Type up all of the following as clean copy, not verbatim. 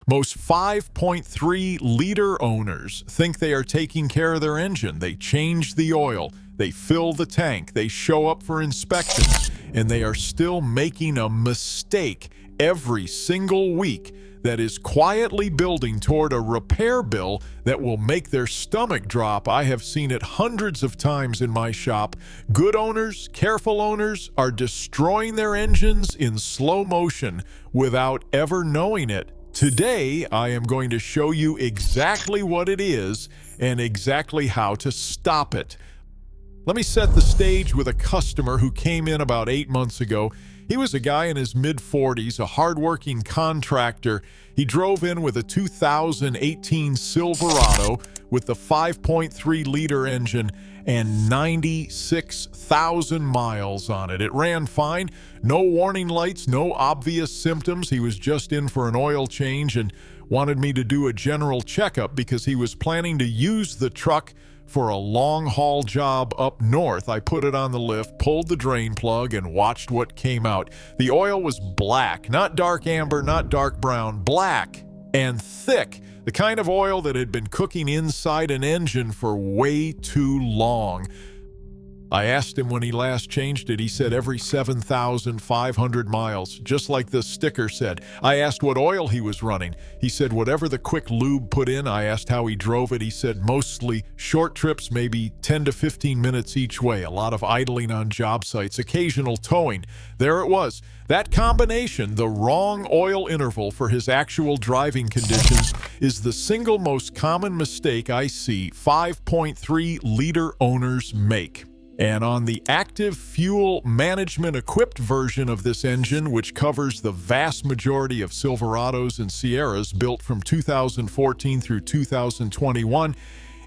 Most 5.3-liter owners think they are taking care of their engine. They change the oil, they fill the tank, they show up for inspections, and they are still making a mistake every single week that is quietly building toward a repair bill that will make their stomach drop. I have seen it hundreds of times in my shop. Good owners, careful owners, are destroying their engines in slow motion without ever knowing it. Today, I am going to show you exactly what it is and exactly how to stop it. Let me set the stage with a customer who came in about 8 months ago. He was a guy in his mid-40s, a hardworking contractor. He drove in with a 2018 Silverado with the 5.3-liter engine and 96,000 miles on it. It ran fine, no warning lights, no obvious symptoms. He was just in for an oil change and wanted me to do a general checkup because he was planning to use the truck for a long-haul job up north. I put it on the lift, pulled the drain plug, and watched what came out. The oil was black, not dark amber, not dark brown, black and thick. The kind of oil that had been cooking inside an engine for way too long. I asked him when he last changed it. He said every 7,500 miles, just like the sticker said. I asked what oil he was running. He said whatever the quick lube put in. I asked how he drove it. He said mostly short trips, maybe 10 to 15 minutes each way. A lot of idling on job sites, occasional towing. There it was. That combination, the wrong oil interval for his actual driving conditions, is the single most common mistake I see 5.3-liter owners make. And on the active fuel management equipped version of this engine, which covers the vast majority of Silverados and Sierras built from 2014 through 2021,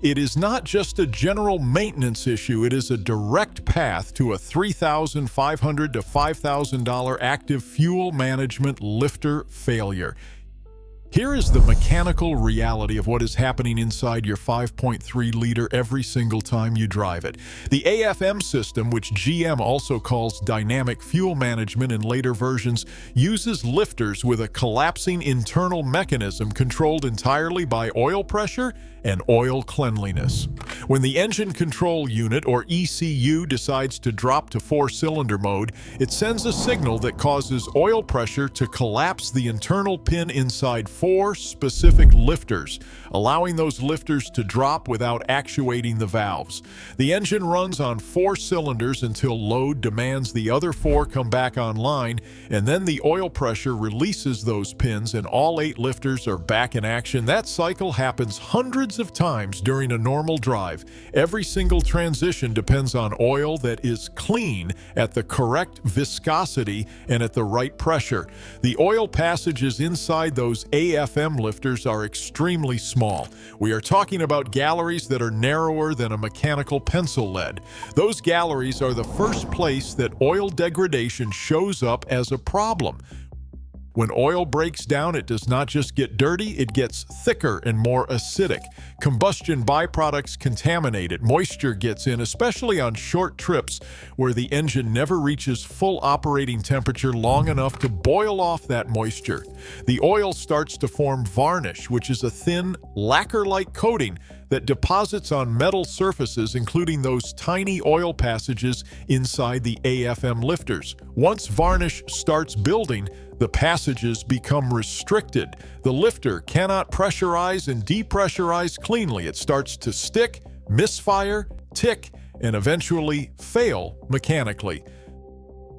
it is not just a general maintenance issue, it is a direct path to a $3,500 to $5,000 active fuel management lifter failure. Here is the mechanical reality of what is happening inside your 5.3-liter every single time you drive it. The AFM system, which GM also calls dynamic fuel management in later versions, uses lifters with a collapsing internal mechanism controlled entirely by oil pressure and oil cleanliness. When the engine control unit, or ECU, decides to drop to 4-cylinder mode, it sends a signal that causes oil pressure to collapse the internal pin inside 4 specific lifters, allowing those lifters to drop without actuating the valves. The engine runs on 4 cylinders until load demands the other 4 come back online, and then the oil pressure releases those pins and all 8 lifters are back in action. That cycle happens hundreds of times during a normal drive. Every single transition depends on oil that is clean at the correct viscosity and at the right pressure. The oil passages inside those AFM lifters are extremely small. We are talking about galleries that are narrower than a mechanical pencil lead. Those galleries are the first place that oil degradation shows up as a problem. When oil breaks down, it does not just get dirty, it gets thicker and more acidic. Combustion byproducts contaminate it. Moisture gets in, especially on short trips where the engine never reaches full operating temperature long enough to boil off that moisture. The oil starts to form varnish, which is a thin, lacquer-like coating that deposits on metal surfaces, including those tiny oil passages inside the AFM lifters. Once varnish starts building, the passages become restricted. The lifter cannot pressurize and depressurize cleanly. It starts to stick, misfire, tick, and eventually fail mechanically.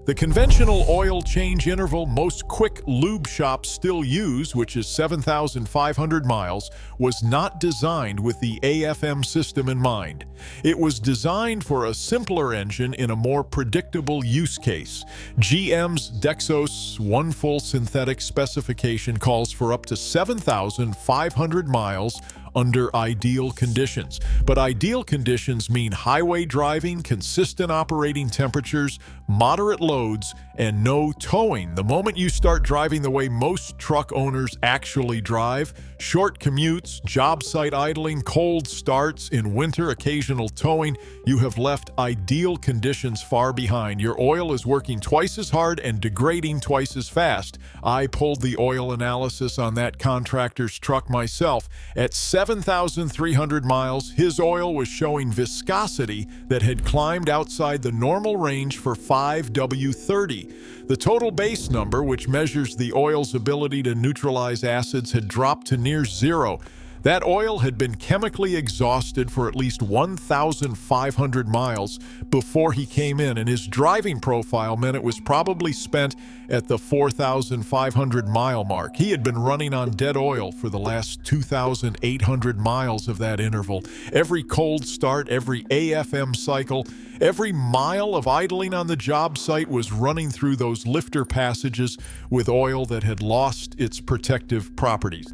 The conventional oil change interval most quick lube shops still use, which is 7,500 miles, was not designed with the AFM system in mind. It was designed for a simpler engine in a more predictable use case. GM's Dexos 1 full synthetic specification calls for up to 7,500 miles under ideal conditions. But ideal conditions mean highway driving, consistent operating temperatures, moderate loads, and no towing. The moment you start driving the way most truck owners actually drive, short commutes, job site idling, cold starts, in winter occasional towing, you have left ideal conditions far behind. Your oil is working twice as hard and degrading twice as fast. I pulled the oil analysis on that contractor's truck myself. At 7,300 miles, his oil was showing viscosity that had climbed outside the normal range for 5W30. The total base number, which measures the oil's ability to neutralize acids, had dropped to near zero. That oil had been chemically exhausted for at least 1,500 miles before he came in, and his driving profile meant it was probably spent at the 4,500 mile mark. He had been running on dead oil for the last 2,800 miles of that interval. Every cold start, every AFM cycle, every mile of idling on the job site was running through those lifter passages with oil that had lost its protective properties.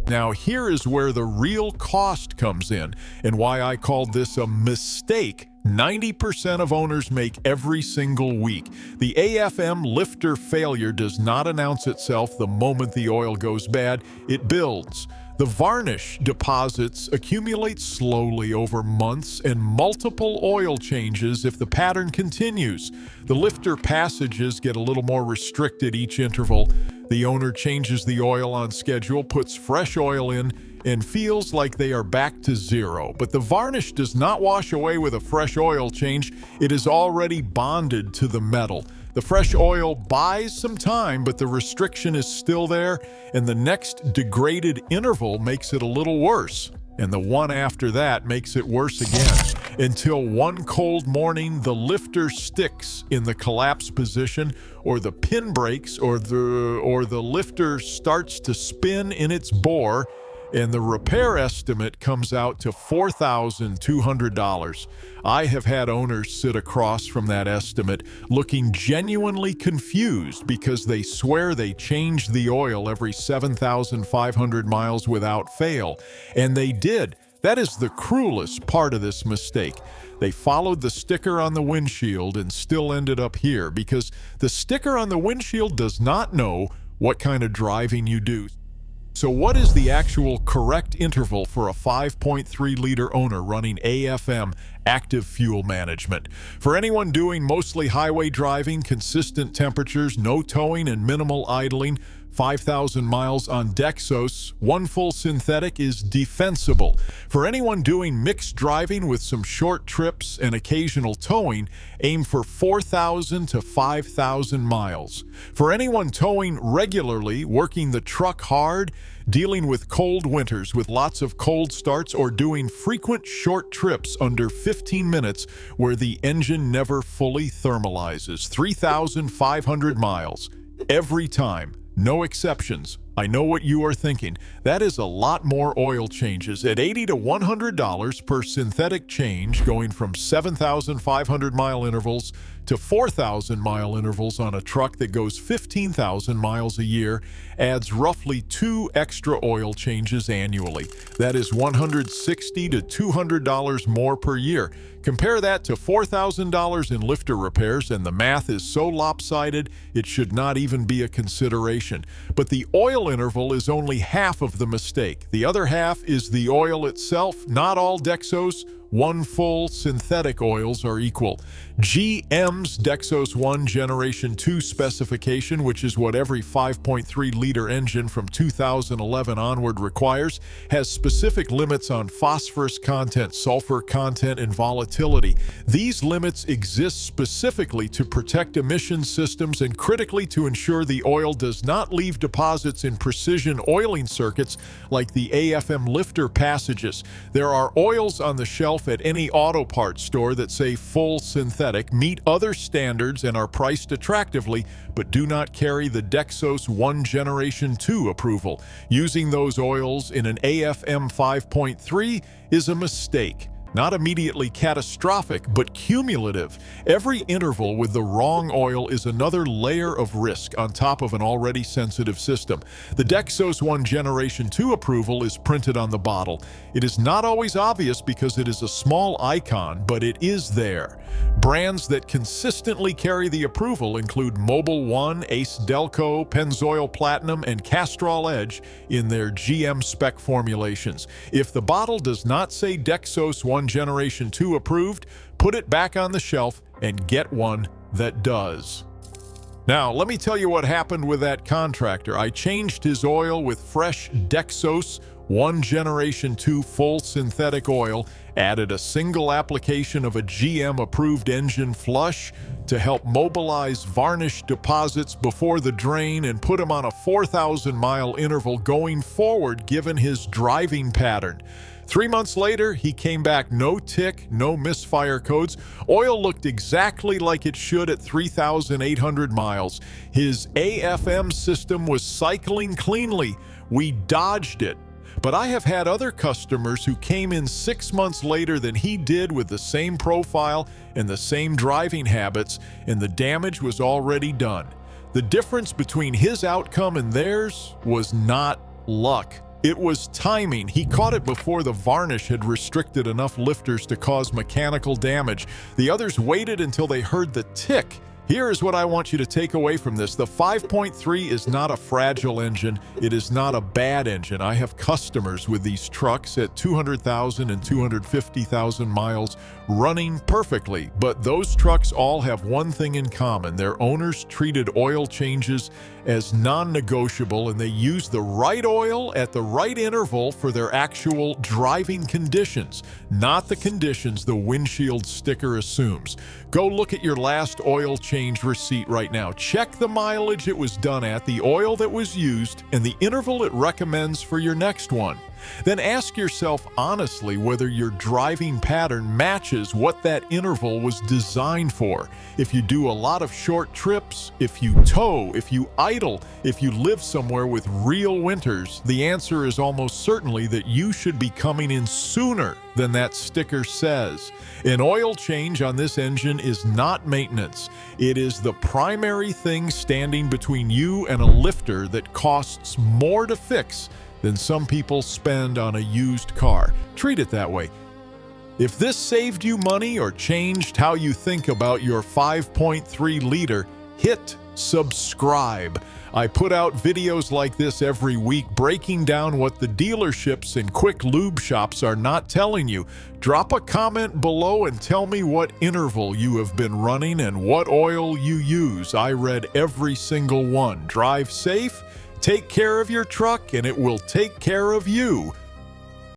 Now, here is where the real cost comes in, and why I called this a mistake 90% of owners make every single week. The AFM lifter failure does not announce itself the moment the oil goes bad. It builds. The varnish deposits accumulate slowly over months and multiple oil changes if the pattern continues. The lifter passages get a little more restricted each interval. The owner changes the oil on schedule, puts fresh oil in, and feels like they are back to zero. But the varnish does not wash away with a fresh oil change. It is already bonded to the metal. The fresh oil buys some time, but the restriction is still there, and the next degraded interval makes it a little worse. And the one after that makes it worse again, until one cold morning the lifter sticks in the collapse position, or the pin breaks, or the lifter starts to spin in its bore, and the repair estimate comes out to $4,200. I have had owners sit across from that estimate looking genuinely confused because they swear they changed the oil every 7,500 miles without fail. And they did. That is the cruelest part of this mistake. They followed the sticker on the windshield and still ended up here because the sticker on the windshield does not know what kind of driving you do. So what is the actual correct interval for a 5.3-liter owner running AFM, active fuel management? For anyone doing mostly highway driving, consistent temperatures, no towing, and minimal idling, 5,000 miles on Dexos, one full synthetic is defensible. For anyone doing mixed driving with some short trips and occasional towing, aim for 4,000 to 5,000 miles. For anyone towing regularly, working the truck hard, dealing with cold winters with lots of cold starts, or doing frequent short trips under 15 minutes where the engine never fully thermalizes, 3,500 miles every time. No exceptions. I know what you are thinking. That is a lot more oil changes. At $80 to $100 per synthetic change, going from 7,500 mile intervals to 4,000 mile intervals on a truck that goes 15,000 miles a year, adds roughly 2 extra oil changes annually. That is $160 to $200 more per year. Compare that to $4,000 in lifter repairs, and the math is so lopsided it should not even be a consideration. But the oil interval is only half of the mistake. The other half is the oil itself. Not all Dexos 1 full synthetic oils are equal. GM's Dexos 1 Generation 2 specification, which is what every 5.3-liter engine from 2011 onward requires, has specific limits on phosphorus content, sulfur content, and volatility. These limits exist specifically to protect emission systems and critically to ensure the oil does not leave deposits in precision oiling circuits like the AFM lifter passages. There are oils on the shelf at any auto parts store that say full synthetic, meet other standards, and are priced attractively, but do not carry the Dexos 1 Generation 2 approval. Using those oils in an AFM 5.3 is a mistake. Not immediately catastrophic, but cumulative. Every interval with the wrong oil is another layer of risk on top of an already sensitive system. The Dexos 1 Generation 2 approval is printed on the bottle. It is not always obvious because it is a small icon, but it is there. Brands that consistently carry the approval include Mobil 1, Ace Delco, Pennzoil Platinum, and Castrol Edge in their GM spec formulations. If the bottle does not say Dexos 1 Generation 2 approved, put it back on the shelf and get one that does. Now, let me tell you what happened with that contractor. I changed his oil with fresh Dexos 1 Generation 2 full synthetic oil, added a single application of a GM-approved engine flush to help mobilize varnish deposits before the drain, and put him on a 4,000-mile interval going forward given his driving pattern. 3 months later, he came back no tick, no misfire codes. Oil looked exactly like it should at 3,800 miles. His AFM system was cycling cleanly. We dodged it. But I have had other customers who came in 6 months later than he did with the same profile and the same driving habits, and the damage was already done. The difference between his outcome and theirs was not luck. It was timing. He caught it before the varnish had restricted enough lifters to cause mechanical damage. The others waited until they heard the tick. Here is what I want you to take away from this. The 5.3 is not a fragile engine. It is not a bad engine. I have customers with these trucks at 200,000 and 250,000 miles running perfectly. But those trucks all have one thing in common. Their owners treated oil changes as non-negotiable, and they used the right oil at the right interval for their actual driving conditions, not the conditions the windshield sticker assumes. Go look at your last oil change receipt right now. Check the mileage it was done at, the oil that was used, and the interval it recommends for your next one. Then ask yourself honestly whether your driving pattern matches what that interval was designed for. If you do a lot of short trips, if you tow, if you idle, if you live somewhere with real winters, the answer is almost certainly that you should be coming in sooner than that sticker says. An oil change on this engine is not maintenance. It is the primary thing standing between you and a lifter that costs more to fix than some people spend on a used car. Treat it that way. If this saved you money or changed how you think about your 5.3 liter, hit subscribe. I put out videos like this every week breaking down what the dealerships and quick lube shops are not telling you. Drop a comment below and tell me what interval you have been running and what oil you use. I read every single one. Drive safe, take care of your truck, and it will take care of you.